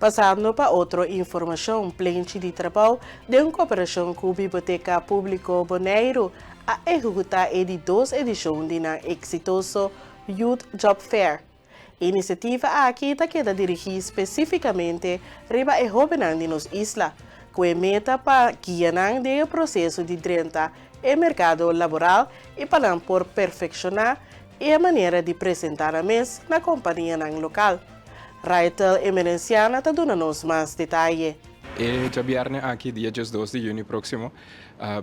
Passando para outra informação, plente de trabalho de uma cooperação com a Biblioteca Pública Bonaire a executar a duas edições de na exitoso Youth Job Fair. A iniciativa aqui está queda dirigida especificamente para os jovens de nos isla, com a meta para guiar o processo de entrada no mercado laboral e para por perfeccionar a maneira de apresentar a mesa na companhia local. Raitel Emerenciana está dando-nos mais detalhes. Já viernes aqui, dia 2 de junho próximo,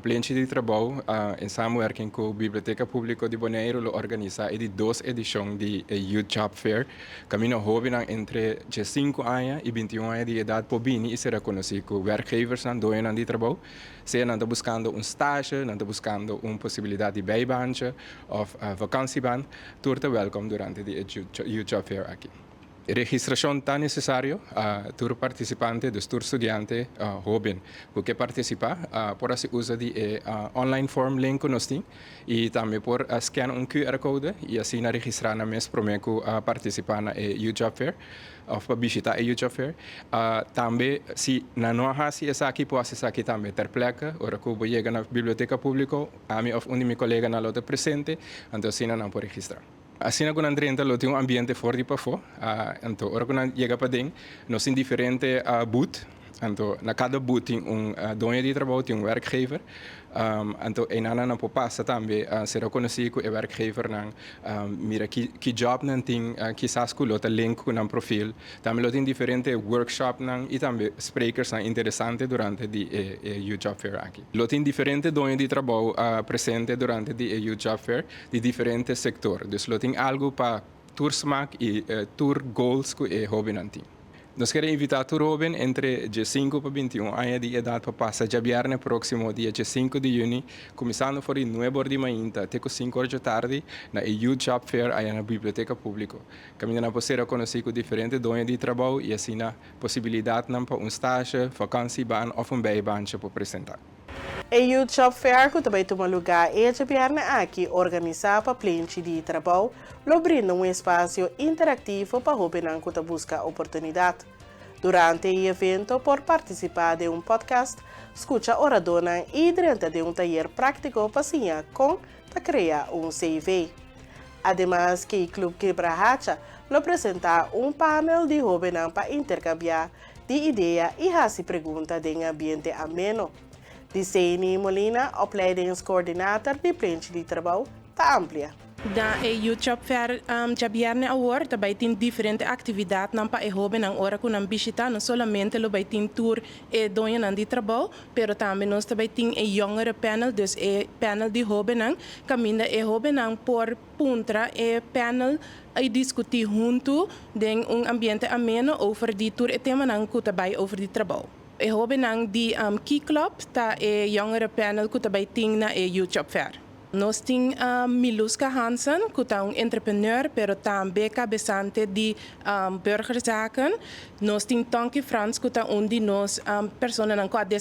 plente de trabalho em samenwerking com a Biblioteca Pública de Bonaire organiza a duas edições de Youth Job Fair. Caminho jovem entre 5 anos e 21 anos de idade por bini e será conhecido como werkgevers doen de trabalho. Se não está buscando stage, não está buscando uma possibilidade de bijbaantje of vakantiebaan, toerte welkom durante de Youth Job Fair aqui. Registração está necessário para participante, dos estudiantes jovens, porque participar por se usa de online form link nós tem e também por scan QR code e assim registrar na mes promeco participar na Youth Job Fair of para visitar a Youth Job Fair. Também se não há se essa aqui pode ser aqui também ter placa, ora que eu chega na biblioteca pública, a mim of um de meu colega na lota presente, então assim não pode registrar. Assim, quando a gente tem um ambiente forte para fora, então, agora quando chega para dentro, nós temos diferentes booths. Então, na cada booth tem dono de trabalho, tem werkgever. Então, em Nana passa também será conhecido como werkgever, mira que job não tem, quizás que lota link com um perfil. Também tem diferentes workshops e também speakers interessantes durante o Youth Job Fair aqui. Tem diferentes donos de trabalho presentes durante o Youth Job Fair de diferentes setores. Então, tem algo para tour smaak e tour goals que é hobby não tem. Nós queremos invitar o Robin entre 5 para 21 anos de idade para passar já viernes próximo, dia 5 de junho, começando por 9 de manhã até 5 horas da tarde, na Youth Job Fair, aí na Biblioteca Pública. Caminhando para ser conhecido diferentes donos de trabalho e assim a possibilidade para um estágio, vacância, ou um bijbaan para apresentar. A Youth Job Fair, que também toma lugar este viernes aqui, organizado para plente de trabalho, brinda um espaço interativo para jovens que buscam oportunidade. Durante o evento, por participar de um podcast, escuta oradora e durante de um taller prático para ensinar como criar um CV. Ademais, que o Clube Quebra-Racha apresenta um painel de jovens para intercambiar de ideias e fazer perguntas em ambiente ameno. Diceni Molina, opleidingscoördinator de plente de trabalho, está amplia. Da Youth Job Fair já viernes agora também tem diferentes atividades não para jovens na hora que não visita não somente lo vai tem tour e doen de trabalho, pero também nós também tem jongere panel, dus panel de jovens caminha jovens por puntra panel a discutir junto em ambiente ameno over die tour e tema não que também over die trabalho. Jovens die Key Club tá jongere panel que também tem na Youth Job Fair. Nós temos Miluska Hansen, que é entrepreneur, pero também cabeçante de burgerzaken. Nós temos Tonky Frans, que é de nós pessoas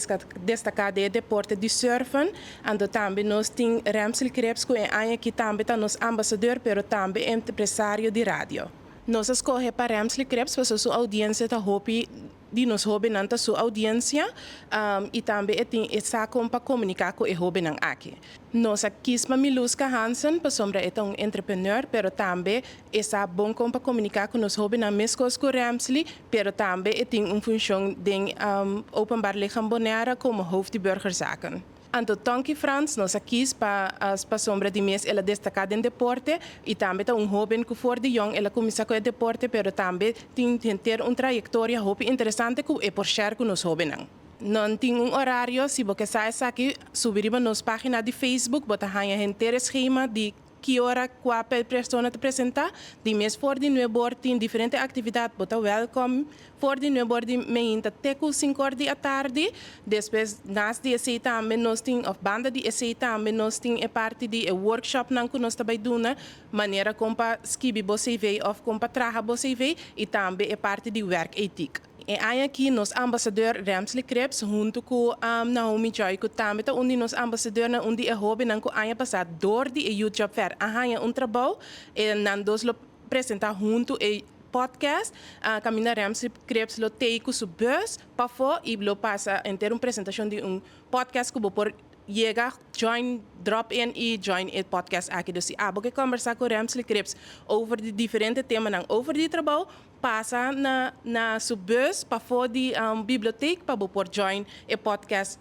que destacada de deporte de surfen. E também nós temos Ramsel Krebs, que é aqui também tá nosso ambassador, pero também empresário de rádio. Nós escolhemos para Ramsel Krebs, para sua audiência tá hopi de nos jovens nanta sua audiência e também está para comunicar com os jovens aqui. Nós aqui somos Miluska Hansen, para sombra é um entrepreneur, pero também está bom para comunicar com os jovens na mesma coisa com Ramsley, pero também tem uma função de openbaar lichaam Bonaire como hoofd de burgerzaken. Anto Tonky Frans, nós aqui para sombra de mês, ela destacada em deporte e também tá jovem que for de jong, ela começa com o deporte, pero também tem ter uma trajetória hope interessante que é por share com os jovens. Não tem horário, se você sai aqui, subir nos página de Facebook, botar aí inteiro esquema de que hora qual pessoa te apresentar, de mês for de novo tem diferentes atividades, bota welcome, for de novo de manhã até 5 horas da tarde, depois nas de essay também nós tem of banda de essay também nós tem parte de workshop não que nós também duna, maneira como para escrever você CV of como para trabalhar você CV e também parte de work ethic. E aí aqui nos ambassador Ramsley Krebs junto com Naomi Joy que também tá onde nos ambassador na onde é hobby não que aí passado door de Youth Job Fair. Aí trabalho e nós lo apresentar junto e podcast. Camina Ramsey Krebs lo teiku su bus, pafo, y lo pasa en ter una presentación de un podcast que por llega, join, drop in y join het podcast aqui. Dus abo que conversar com Ramsey Krebs over de diferente temas over de trabalho, passa na su bus, pafo de biblioteca, para por join e podcast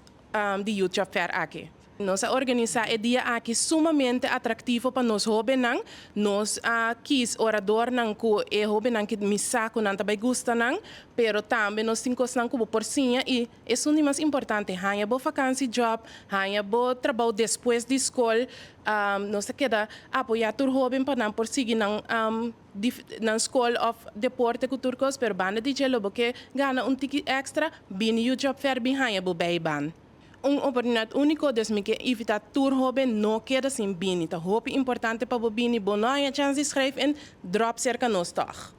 de YouTube Fair aqui. Nossa organização é dia aqui sumamente atrativo para nós jovens, nós quis orador nang ko é jovem que me saco não também gosta não, pero também nós temos não como porcinha e isso é o mais importante, hanya bo vacância job, hanya bo trabalho depois de escola, nós queda apoiar tur jovem para não prosseguir na School of Deporte Culturcos, pero banda de gelo porque gana tiki extra, bini YouTube Fair hanya bo beiban. Oportunidade única, desde que evitar tour jovem não queda sem bini. Então, hoop importante para o bini, bonaia chance de schrijven en drop cerca nos toch.